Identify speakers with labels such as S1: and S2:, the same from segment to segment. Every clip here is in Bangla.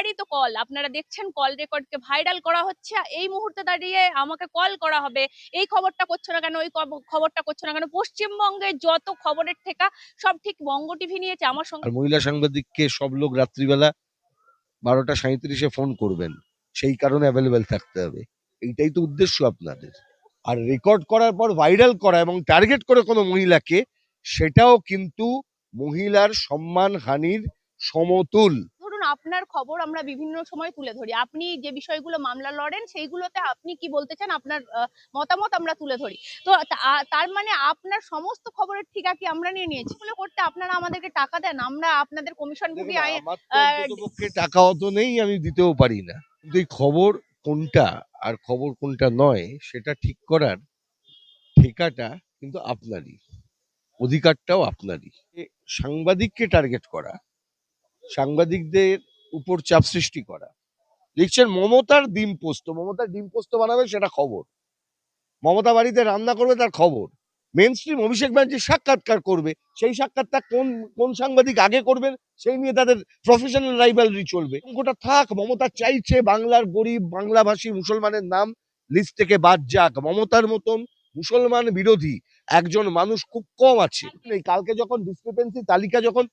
S1: আমারই তো কল, আপনারা দেখছেন কল রেকর্ডকে ভাইরাল করা হচ্ছে, এই মুহূর্তে দাঁড়িয়ে আমাকে কল করা হবে, এই খবরটা করছো না কেন, ওই খবরটা করছো না কেন। পশ্চিমবঙ্গে যত খবরের ঠেকা সব ঠিক বঙ্গ টিভি নিয়েছে। আমার সঙ্গে
S2: আর মহিলা সাংবাদিককে সব লোক রাত্রিবেলা 12টা 37-এ ফোন করবেন, সেই কারণে অ্যাভেলেবেল থাকতে হবে। এইটাই তো উদ্দেশ্য আপনাদের। আর রেকর্ড করার পর ভাইরাল করা এবং টার্গেট করে কোনো মহিলাকে, সেটাও কিন্তু মহিলার সম্মান হানির সমতুল।
S1: ধরুন আপনার খবর আমরা বিভিন্ন সময় তুলে ধরি, আপনি যে বিষয়গুলো মামলা লড়েন সেইগুলোতে আপনি কি বলতে চান, আপনার মতামত আমরা তুলে ধরি। তো তার মানে আপনার সমস্ত খবরের ঠিকা কি আমরা নিয়ে নিয়েছি? এগুলো করতে আপনারা আমাদেরকে টাকা দেন, আমরা আপনাদের কমিশনভোগী
S2: দেখুন, আমার তো অন্ততপক্ষে টাকা অত নেই, আমি দিতেও পারি না। কিন্তু এই খবর কোনটা আর খবর কোনটা নয় সেটা ঠিক করার ঠিকাটা কিন্তু আপনারই, অধিকারটাও আপনারই। সাংবাদিককে টার্গেট করা, সাংবাদিকদের উপর চাপ সৃষ্টি করা। লিখছেন মমতার ডিম পোস্ত, মমতার ডিম পোস্ত বানাবে সেটা খবর, মমতা বাড়িতে রান্না করবে তার খবর, মেন স্ট্রিম অভিষেক ব্যানার্জি সাক্ষাৎকার করবে, সেই সাক্ষাৎটা কোন কোন সাংবাদিক আগে করবেন সেই নিয়ে তাদের প্রফেশনাল রাইভালরি চলবে। গোটা থাক, মমতা চাইছে বাংলার গরিব বাংলাভাষী মুসলমানের নাম লিস্ট থেকে বাদ যাক। মমতার মতন মুসলমান বিরোধী একজন মানুষ খুব কম আছে। এই কালকে যখন ডিসক্রিপেন্সি তালিকা যখন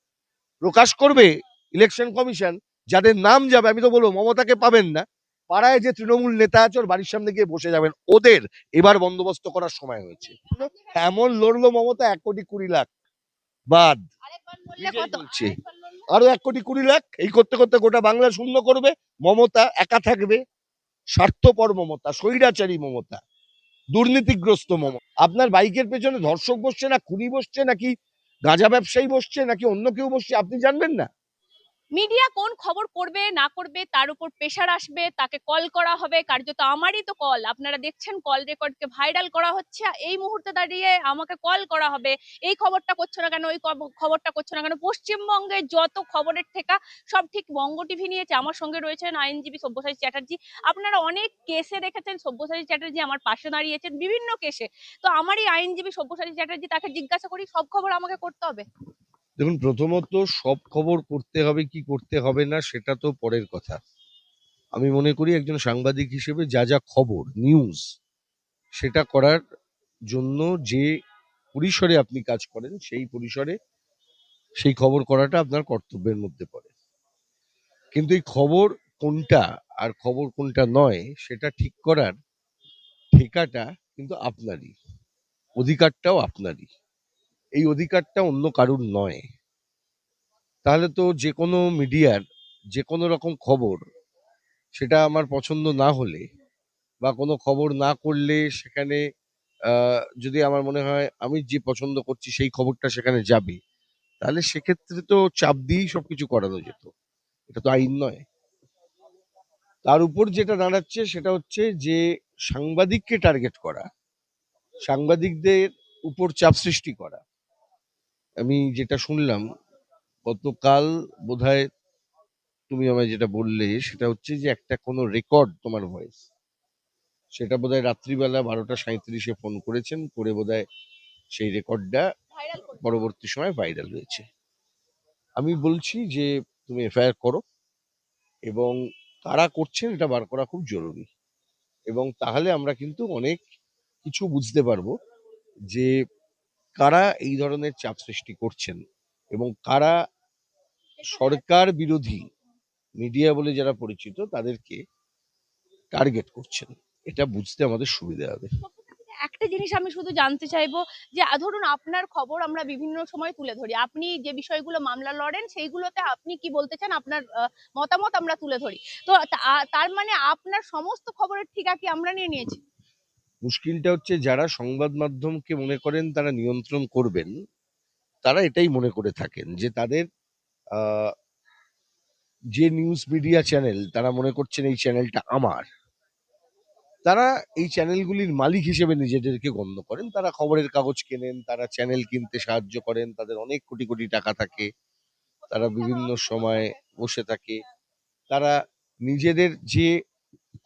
S2: প্রকাশ করবে ইলেকশন কমিশন, যাদের নাম যাবে, আমি তো বলবো মমতাকে পাবেন না, পাড়ায় যে তৃণমূল নেতা আছে ওর বাড়ির সামনে গিয়ে বসে যাবেন। ওদের এবার বন্দোবস্ত করার সময় হয়েছে। এমন লড়লো মমতা 1,20,00,000 বাদ বলছে, আরো 1,20,00,000 এই করতে করতে গোটা বাংলা শূন্য করবে। মমতা একা থাকবে, স্বার্থপর মমতা, স্বৈরাচারী মমতা, দুর্নীতিগ্রস্ত মমতা। আপনার বাইকের পেছনে ধর্ষক বসছে না খুনি বসছে নাকি গাঁজা ব্যবসায়ী বসছে নাকি অন্য কেউ বসছে আপনি জানবেন না?
S1: মিডিয়া কোন খবর করবে না করবে তার উপর প্রেশার আসবে, তাকে কল করা হবে, কার্যত আমারই তো কল, আপনারা দেখছেন কল রেকর্ডকে ভাইরাল করা হচ্ছে, এই মুহূর্তে দাঁড়িয়ে আমাকে কল করা হবে, এই খবরটা করছো না কেন, ওই খবরটা করছো না কেন। পশ্চিমবঙ্গে যত খবরের ঠেকা সব ঠিক বঙ্গ টিভি নিয়েছে। আমার সঙ্গে রয়েছেন আইনজীবী সব্যসাচী চ্যাটার্জি। আপনারা অনেক কেসে দেখেছেন সব্যসাচী চ্যাটার্জি আমার পাশে দাঁড়িয়েছেন বিভিন্ন কেসে, তো আমারই আইনজীবী সব্যসাচী চ্যাটার্জি, তাকে জিজ্ঞাসা করি সব খবর আমাকে করতে হবে?
S2: দেখুন, প্রথমত সব খবর করতে হবে কি করতে হবে না সেটা তো পরের কথা। আমি মনে করি একজন সাংবাদিক হিসেবে যা যা খবর নিউজ সেটা করার জন্য যে পরিসরে আপনি কাজ করেন সেই পরিসরে সেই খবর করাটা আপনার কর্তব্যের মধ্যে পড়ে। কিন্তু এই খবর কোনটা আর খবর কোনটা নয় সেটা ঠিক করার ঠিকাটা কিন্তু আপনারই, অধিকারটাও আপনারই। এই অধিকারটা অন্য কারুর নয়। তাহলে তো যে কোনো মিডিয়ার যে কোনো রকম খবর, সেটা আমার পছন্দ না হলে বা কোনো খবর না করলে সেখানে যদি আমার মনে হয় আমি যে পছন্দ করছি সেই খবরটা সেখানে যাবে, তাহলে সেক্ষেত্রে তো চাপ দিয়েই সবকিছু করানো যেত। এটা তো আইন নয়। তার উপর যেটা দাঁড়াচ্ছে সেটা হচ্ছে যে সাংবাদিককে টার্গেট করা, সাংবাদিকদের উপর চাপ সৃষ্টি করা। আমি যেটা শুনলাম গতকাল, বোধহয় তুমি আমায় যেটা বললে সেটা হচ্ছে যে একটা কোনো রেকর্ড তোমার ভয়েস, সেটা বোধহয় রাত্রিবেলা 12টা 37-এ ফোন করেছেন, করে বোধহয় সেই রেকর্ডটা পরবর্তী সময় ভাইরাল হয়েছে। আমি বলছি যে তুমি এফআইআর করো, এবং কারা করছেন এটা বার করা খুব জরুরি। এবং তাহলে আমরা কিন্তু অনেক কিছু বুঝতে পারবো যে কারা এই ধরনের চাপ সৃষ্টি করছেন এবং কারা সরকার বিরোধী মিডিয়া বলে যারা পরিচিত তাদেরকে টার্গেট করছেন। এটা বুঝতে আমাদের সুবিধা হবে।
S1: একটা জিনিস আমি শুধু জানতে চাইবো যে ধরুন আপনার খবর আমরা বিভিন্ন সময় তুলে ধরি, আপনি যে বিষয়গুলো মামলা লড়েন সেইগুলোতে আপনি কি বলতে চান, আপনার মতামত আমরা তুলে ধরি। তো তার মানে আপনার সমস্ত খবরের ঠিকা কি আমরা নিয়ে নিয়েছি?
S2: মুশকিলটা হচ্ছে যারা সংবাদ মাধ্যমকে মনে করেন তারা নিয়ন্ত্রণ করবেন, তারা এটাই মনে করে থাকেন যে তাদের আহ, যে নিউজ মিডিয়া চ্যানেল তারা মনে করছেন এই চ্যানেলটা আমার, তারা এই চ্যানেলগুলির মালিক হিসেবে নিজেদেরকে গণ্য করেন। তারা খবরের কাগজ কেনেন, তারা চ্যানেল কিনতে সাহায্য করেন, তাদের অনেক কোটি কোটি টাকা থাকে, তারা বিভিন্ন সময় বসে থাকে। তারা নিজেদের যে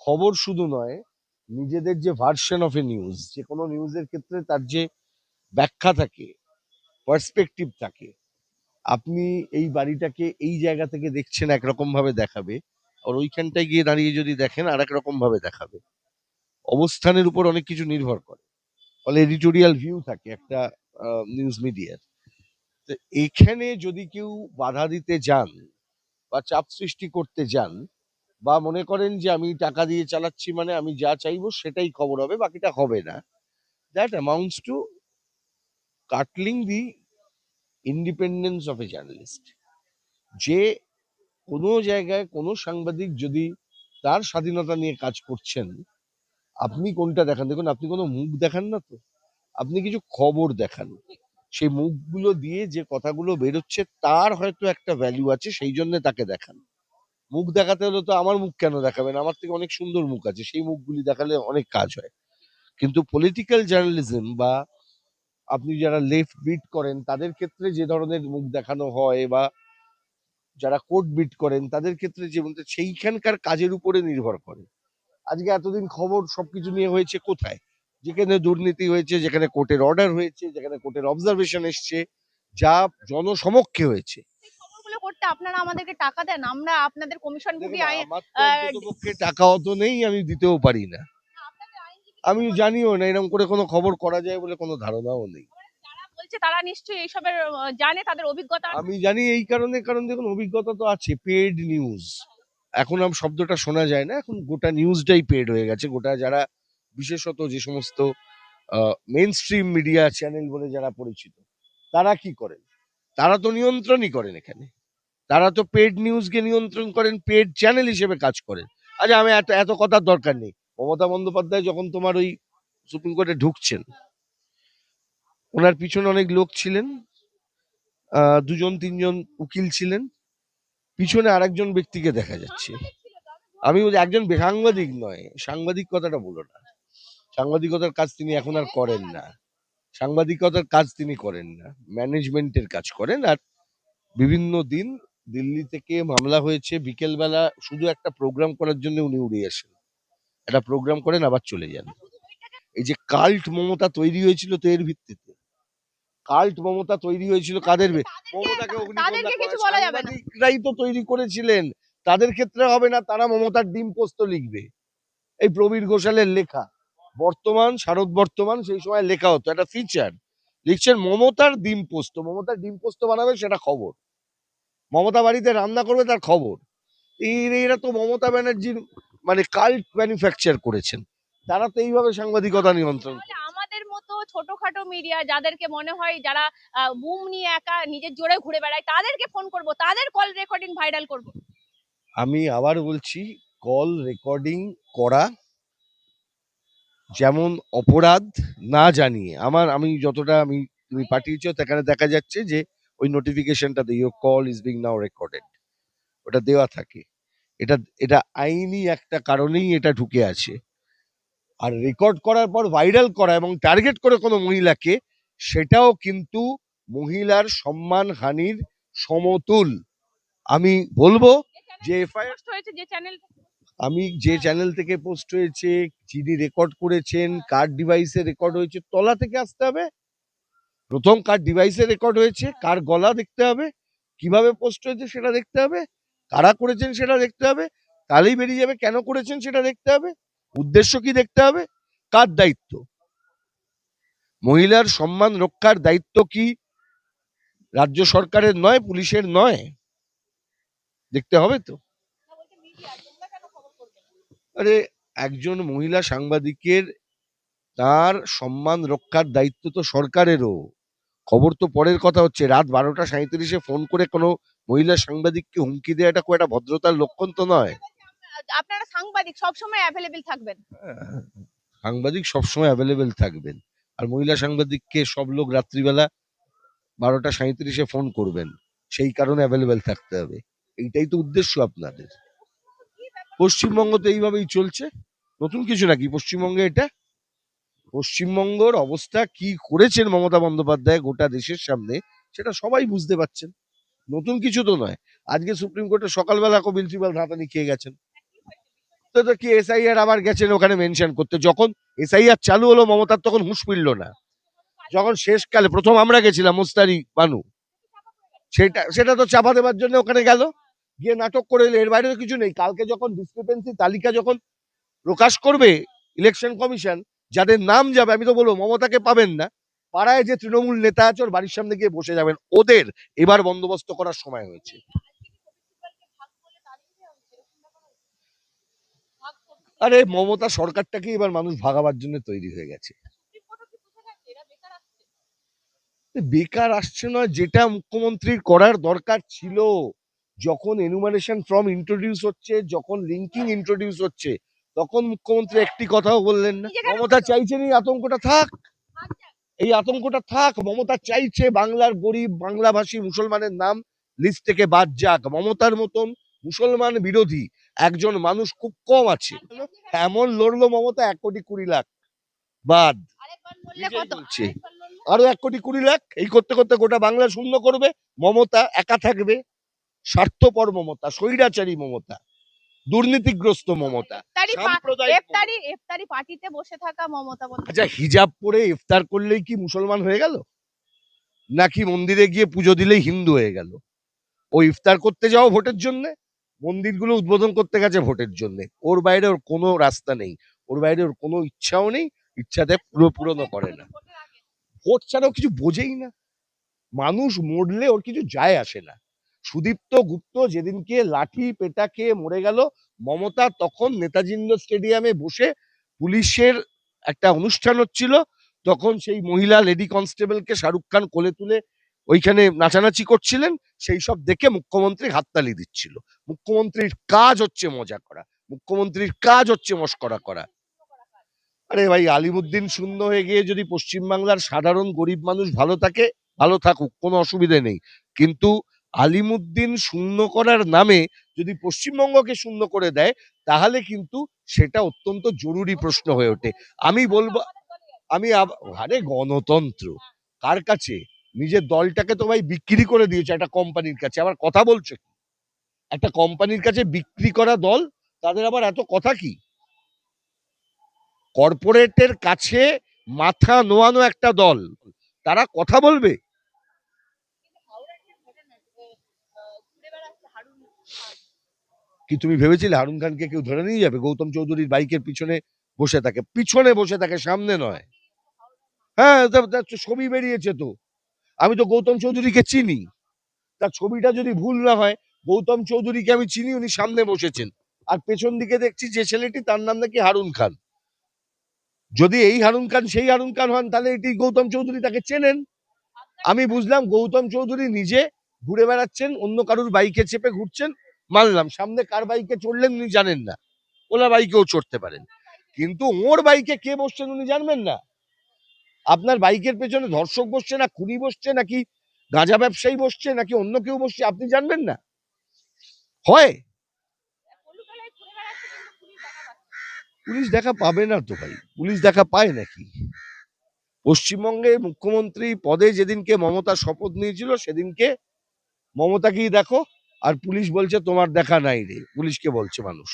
S2: খবর শুধু নয়, নিজেদের যে ভার্সন অফ এ নিউজ, যে কোনো নিউজের ক্ষেত্রে তার যে ব্যাখ্যা থাকে, পার্সপেক্টিভ থাকে। আপনি এই বাড়িটাকে এই জায়গা থেকে দেখছেন একরকম ভাবে দেখাবে, আর ওইখানটায় গিয়ে দাঁড়িয়ে যদি দেখেন আর এক রকম ভাবে দেখাবে। অবস্থানের উপর অনেক কিছু নির্ভর করে, ফলে এডিটোরিয়াল ভিউ থাকে একটা নিউজ মিডিয়ার। তো এখানে যদি কেউ বাধা দিতে যান বা চাপ সৃষ্টি করতে যান, বা মনে করেন যে আমি টাকা দিয়ে চালাচ্ছি মানে আমি যা চাইবো সেটাই খবর হবে, বাকিটা হবে না, that amounts to curtailing the independence of a journalist. যে কোনো জায়গায় কোনো সাংবাদিক যদি তার স্বাধীনতা নিয়ে কাজ করছেন, আপনি কোনটা দেখান, দেখুন আপনি কোনো মুখ দেখান না তো, আপনি কিছু খবর দেখান। সেই মুখগুলো দিয়ে যে কথাগুলো বেরোচ্ছে তার হয়তো একটা ভ্যালু আছে, সেই জন্য তাকে দেখান। মুখ দেখাতে হলে তো আমার মুখ কেন দেখাবেন, আমার থেকে অনেক সুন্দর মুখ আছে, সেই মুখগুলি দেখালে অনেক কাজ হয়। কিন্তু পলিটিক্যাল জার্নালিজম বা আপনি যারা লেফট বিট করেন তাদের ক্ষেত্রে যে ধরনের মুখ দেখানো হয়, বা যারা কোর্ট বিট করেন তাদের ক্ষেত্রে যে সেইখানকার কাজের উপরে নির্ভর করে। আজকে এতদিন খবর সবকিছু নিয়ে হয়েছে কোথায়? যেখানে দুর্নীতি হয়েছে, যেখানে কোর্টের অর্ডার হয়েছে, যেখানে কোর্টের অবজারভেশন এসছে, যা জনসমক্ষে হয়েছে।
S1: এই খবরগুলো করতে আপনারা আমাদেরকে টাকা দেন, আমরা আপনাদের কমিশন ভুগি
S2: দেখুন,
S1: আইন
S2: আমার তো অন্তত পক্ষে টাকা অত নেই, আমি দিতেও পারি না।
S1: আপনাদের আইনজীবী
S2: আমি জানিও না এরকম করে কোনো খবর করা যায় বলে কোনো ধারণাও নেই।
S1: যারা বলছে তারা নিশ্চয়ই এইসবের জানে, তাদের অভিজ্ঞতা আছে।
S2: আমি জানি এই কারণে, কারণ দেখুন অভিজ্ঞতা তো আছে। পেড নিউজ, এখন শব্দটা শোনা যায় না, এখন গোটা নিউজটাই পেড হয়ে গেছে। গোটা যারা বিশেষত যে সমস্ত মেইন স্ট্রিম মিডিয়া চ্যানেল বলে যারা পরিচিত, তারা কি করেন? তারা তো নিয়ন্ত্রণই করেন এখানে, তারা তো পেড নিউজকে নিয়ন্ত্রণ করেন, পেড চ্যানেল হিসেবে কাজ করেন। আচ্ছা, আমি এত এত কথার দরকার নেই। মমতা বন্দ্যোপাধ্যায় যখন তোমার ওই সুপ্রিম কোর্টে ঢুকছেন, ওনার পিছনে অনেক লোক ছিলেন, দুজন তিনজন উকিল ছিলেন, পিছনে আরেকজন ব্যক্তিকে দেখা যাচ্ছে। আমি বলি একজন সাংবাদিক নয়, সাংবাদিক কথাটা বলো না, সাংবাদিকতার কাজ তিনি এখন আর করেন না, সাংবাদিকতার কাজ তিনি করেন না, ম্যানেজমেন্টের কাজ করেন। আর বিভিন্ন দিন দিল্লি থেকে মামলা হয়েছে, বিকেলবেলা শুধু একটা প্রোগ্রাম করার জন্য উনি উড়ে আসেন, একটা প্রোগ্রাম করেন আবার চলে যান। এই যে কাল্ট মমতা তৈরি হয়েছিল তো এর ভিত্তিতে, কাল্ট মমতা তৈরি হয়েছিল কাদের মমতাকে অগ্নিকন্যা
S1: তাদেরকে কিছু
S2: করা
S1: বলা যাবে না।
S2: সাংবাদিকরাই তো তৈরি করেছিলেন। তাদের ক্ষেত্রে হবে না, তারা মমতার ডিম পোস্ত লিখবে। এই প্রবীর ঘোষালের লেখা বর্তমান, শারদ বর্তমান, সেই সময় লেখা হতো একটা ফিচার, লিখছেন মমতার ডিম পোস্ত, মমতার ডিম পোস্ত বানাবে সেটা খবর, মমতা বাড়িতে রান্না করবে তার খবর। এরা তো মমতা ব্যানার্জির মানে কাল্ট ম্যানুফ্যাকচার করেছেন, তারা তো এইভাবে সাংবাদিকতা নিয়ন্ত্রণ
S1: তাহলে
S2: করে।
S1: আমাদের মতো ছোটখাটো মিডিয়া যাদেরকে মনে হয় যারা বুম নিয়ে একা নিজের জোরে ঘুরে বেড়ায়, তাদেরকে ফোন করব, তাদের কল রেকর্ডিং ভাইরাল করব।
S2: আমি আবার বলছি, কল রেকর্ডিং করা যেমন অপরাধ, না জানিয়ে আমি যতটা তুমি পাঠিয়েছো সেখানে দেখা যাচ্ছে যে ওই নোটিফিকেশনটা দিয়ে call is being now recorded, ওটা দেওয়া থাকে। এটা এটা আইনি একটা কারণেই এটা ঢুকে আছে। আর রেকর্ড করার পর ভাইরাল করা এবং টার্গেট করে কোনো মহিলাকে, সেটাও কিন্তু মহিলার সম্মান হানির সমতুল। আমি বলবো যে এফআইআর,
S1: পোস্ট হয়েছে যে চ্যানেল,
S2: আমি যে চ্যানেল থেকে পোস্ট হয়েছে, যিনি রেকর্ড করেছেন, কার ডিভাইসে রেকর্ড হয়েছে, তলা থেকে আসতে হবে। প্রথম কার ডিভাইসে রেকর্ড হয়েছে, কার গলা দেখতে হবে, কিভাবে পোস্ট হয়েছে সেটা দেখতে হবে, কারা করেছেন সেটা দেখতে হবে, তাহলেই বেরিয়ে যাবে কেন করেছেন সেটা দেখতে হবে, উদ্দেশ্য কি দেখতে হবে, কার দায়িত্ব। মহিলার সম্মান রক্ষার দায়িত্ব কি রাজ্য সরকারের নয়, পুলিশের নয়? দেখতে হবে তো। আরে, একজন মহিলা সাংবাদিকের তার সম্মান রক্ষার দায়িত্ব তো সরকারেরও। খবর তো পরের কথা, হচ্ছে রাত 12টা 37-এ ফোন করে কোনো মহিলা সাংবাদিককে হুমকি দেওয়াটা খুব একটা ভদ্রতার লক্ষণ তো নয়।
S1: আপনারা সাংবাদিক সবসময় অ্যাভেলেবেল থাকবেন।
S2: সাংবাদিক সবসময় অ্যাভেলেবেল থাকবেন, আর মহিলা সাংবাদিককে সব লোক রাত্রিবেলা 12টা 37-এ ফোন করবেন, সেই কারণে অ্যাভেলেবেল থাকতে হবে। এইটাই তো উদ্দেশ্য আপনাদের। পশ্চিমবঙ্গ তো এইভাবেই চলছে, নতুন কিছু নাকি পশ্চিমবঙ্গে এটা? পশ্চিমবঙ্গের অবস্থা কি করেছেন মমতা বন্দ্যোপাধ্যায় গোটা দেশের সামনে, সেটা সবাই বুঝতে পারছেন, নতুন কিছু তো নয়। আজকে সুপ্রিম কোর্টে সকালবেলা কপিল সিবাল ধাঁধানি খেয়ে গেছেন, তো তো কি এসআইআর আবার গেছেন ওখানে মেনশন করতে। যখন এসআইআর চালু হলো মমতার তখন হুঁশ ফিরল না, যখন শেষকালে প্রথম আমরা গেছিলাম মোস্তারি বানু, সেটা সেটা তো চাপা দেওয়ার জন্য ওখানে গেল। গিয়ে নাটক করে এলে, এর বাইরে তো কিছু নেই। কালকে যখন ডিসক্রিপেন্সি তালিকা যখন প্রকাশ করবে ইলেকশন কমিশন, যাদের নাম যাবে, আমি তো বলবো মমতাকে পাবেন না, পাড়ায় যে তৃণমূল নেতা আছে ওর বাড়ির সামনে গিয়ে বসে যাবেন। ওদের এবার বন্দোবস্ত করার সময় হয়েছে। আরে মমতা সরকারটাকে এবার মানুষ ভাগাবার জন্য তৈরি হয়ে গেছে। বেকার আসছে না, যেটা মুখ্যমন্ত্রীর করার দরকার ছিল, যখন এনুমারেশন ফর্ম ইন্ট্রোডিউস হচ্ছে, যখন লিঙ্কিং ইন্ট্রোডিউস হচ্ছে, তখন মুখ্যমন্ত্রী একটি কথাও বললেন না। মমতা চাইছেন এই আতঙ্কটা থাক, এই আতঙ্কটা থাক। মমতা চাইছে বাংলার গরিব বাংলাভাষী মুসলমানের নাম লিস্ট থেকে বাদ যাক। মমতার মতন মুসলমান বিরোধী একজন মানুষ খুব কম আছে। এমন লড়লো মমতা 1,20,00,000 বাদ, নিজেই বলছে। আরো 1,20,00,000 এই করতে করতে গোটা বাংলা শূন্য করবে। মমতা একা থাকবে। স্বার্থপর মমতা, স্বৈরাচারী মমতা, দুর্নীতিগ্রস্ত মমতা, সাম্প্রদায়িক মমতা।
S1: ইফতারি পার্টিতে বসে থাকা মমতা বন্দ্যোপাধ্যায়।
S2: আচ্ছা, হিজাব পরে ইফতার করলেই কি মুসলমান হয়ে গেল? নাকি মন্দিরে গিয়ে পুজো দিলেই হিন্দু হয়ে গেল? ও ইফতার করতে যাও ভোটের জন্য, মন্দিরগুলো উদ্বোধন করতে গেছে ভোটের জন্য। ওর বাইরে ওর কোনো রাস্তা নেই, ওর বাইরে ওর কোনো ইচ্ছাও নেই, ইচ্ছাতে পূরণও করে না। ভোট ছাড়াও কিছু বোঝেই না। মানুষ মরলে ওর কিছু যায় আসে না। সুদীপ্ত গুপ্ত যেদিনকে লাঠি পেটা খেয়ে মরে গেল, মমতা তখন নেতাজি ইন্ডোর স্টেডিয়ামে বসে পুলিশের একটা অনুষ্ঠান হচ্ছিল, তখন সেই মহিলা লেডি কনস্টেবলকে শাহরুখ খান কোলে তুলে ওইখানে নাচানাচি করছিলেন, সেই সব দেখে মুখ্যমন্ত্রী হাততালি দিচ্ছিল। মুখ্যমন্ত্রীর কাজ হচ্ছে মজা করা, মুখ্যমন্ত্রীর কাজ হচ্ছে মস্করা করা। আরে ভাই, আলিমুদ্দিন শূন্য হয়ে গিয়ে যদি পশ্চিমবাংলার সাধারণ গরিব মানুষ ভালো থাকে, ভালো থাকুক, কোনো অসুবিধে নেই। কিন্তু আলিমুদ্দিন শূন্য করার নামে যদি পশ্চিমবঙ্গকে শূন্য করে দেয়, তাহলে কিন্তু সেটা অত্যন্ত জরুরি প্রশ্ন হয়ে ওঠে। আমি বলবো, আরে গণতন্ত্র কার কাছে? নিজের দলটাকে তো ভাই বিক্রি করে দিয়েছে একটা কোম্পানির কাছে, আবার কথা বলছে কি? একটা কোম্পানির কাছে বিক্রি করা দল, তাদের আবার এত কথা কি? কর্পোরেটের কাছে মাথা নোয়ানো একটা দল, তারা কথা বলবে? কি তুমি ভেবেছিলে হারুন খানকে কেউ ধরে নিয়ে যাবে? গৌতম চৌধুরীর বাইকের পিছনে বসে থাকে, সামনে নয়। হ্যাঁ, তার ছবি বেরিয়েছে তো। আমি তো গৌতম চৌধুরীকে চিনি, তার ছবিটা যদি ভুল না হয়, গৌতম চৌধুরীকে আমি চিনি, উনি সামনে বসেছেন। আর পেছন দিকে দেখছি যে ছেলেটি, তার নাম নাকি হারুন খান। যদি এই হারুন খান সেই হারুন খান হন, তাহলে এটি গৌতম চৌধুরী, তাকে চেনেন। আমি বুঝলাম গৌতম চৌধুরী নিজে ঘুরে বেড়াচ্ছেন, অন্য কারুর বাইকে চেপে ঘুরছেন, মানলাম। সামনে কার বাইকে চড়লেন উনি জানেন না, ওনার বাইকেও চড়তে পারেন, কিন্তু ওর বাইকে কে বসছেন উনি জানবেন না? আপনার বাইকের পেছনে ধর্ষক বসছে, না খুনি বসছে, নাকি গাঁজা ব্যবসায়ী বসছে, নাকি অন্য কেউ বসছে, আপনি জানবেন না? হয়? পুলিশ দেখা পাবে না তো ভাই, পুলিশ দেখা পায় নাকি? পশ্চিমবঙ্গে মুখ্যমন্ত্রী পদে যেদিনকে মমতা শপথ নিয়েছিল, সেদিনকে মমতাকেই দেখো, আর পুলিশ বলছে তোমার দেখা নাই রে। পুলিশকে বলছে মানুষ,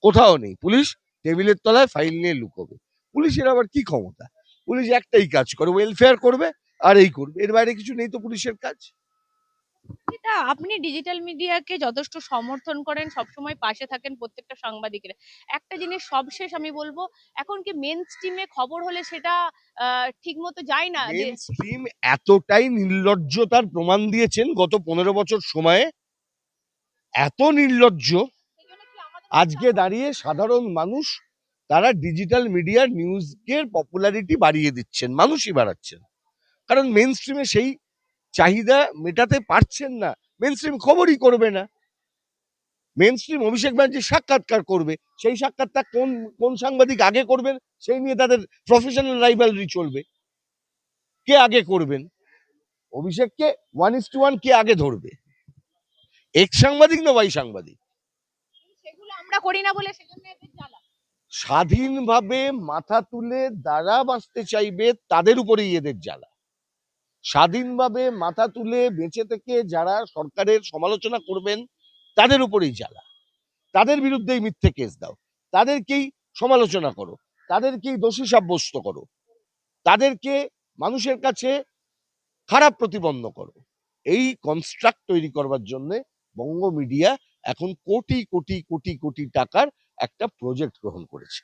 S2: কোথাও নেই পুলিশ, টেবিলের তলায় ফাইল নিয়ে লুকোবে। পুলিশের আবার কি ক্ষমতা? পুলিশ একটাই কাজ করে, ওয়েলফেয়ার করবে আর এই করবে, এর বাইরে কিছু নেই তো পুলিশের কাজ।
S1: এটা আপনি ডিজিটাল মিডিয়াকে যথেষ্ট সমর্থন করেন, সবসময় পাশে থাকেন প্রত্যেকটা সাংবাদিকের। একটা জিনিস সবশেষ আমি বলবো, এখন কি মেন স্ট্রিমে খবর হলে সেটা ঠিক মতো যায় না, যে
S2: মেন স্ট্রিম এতটাই নির্লজ্জতার প্রমাণ দিয়েছেন গত 15 বছর সময়ে, এত নির্লজ্জ, আজকে দাঁড়িয়ে সাধারণ মানুষ তারা ডিজিটাল মিডিয়ার নিউজের পপুলারিটি বাড়িয়ে দিচ্ছেন, মানুষই বাড়াচ্ছেন, কারণ মেন স্ট্রিমে সেই চাহিদা মেটাতে পারছেন না। মেন স্ট্রিম খবরই করবে না। মেন স্ট্রিম অভিষেক ব্যানার্জির সাক্ষাৎকার করবে, সেই সাক্ষাৎকার কোন কোন সাংবাদিক আগে করবেন সেই নিয়ে তাদের প্রফেশনাল রাইভালরি চলবে। কে আগে করবেন অভিষেককে, 1:1 কে আগে ধরবে, এক্স সাংবাদিক না ওয়াই সাংবাদিক?
S1: সেগুলো আমরা করি না বলে সেজন্য এদের জ্বালা।
S2: স্বাধীনভাবে মাথা তুলে যারা বাঁচতে চাইবে তাদের উপরেই এদের জ্বালা। স্বাধীনভাবে মাথা তুলে বেঁচে থেকে যারা সরকারের সমালোচনা করবেন তাদের উপরেই জ্বালা। তাদের বিরুদ্ধেই মিথ্যে কেস দাও, তাদেরকেই সমালোচনা করো, তাদেরকেই দোষী সাব্যস্ত করো, তাদেরকে মানুষের কাছে খারাপ প্রতিপন্ন করো। এই কনস্ট্রাক্ট তৈরি করবার জন্য বঙ্গ মিডিয়া এখন কোটি কোটি কোটি কোটি টাকার একটা প্রজেক্ট গ্রহণ করেছে।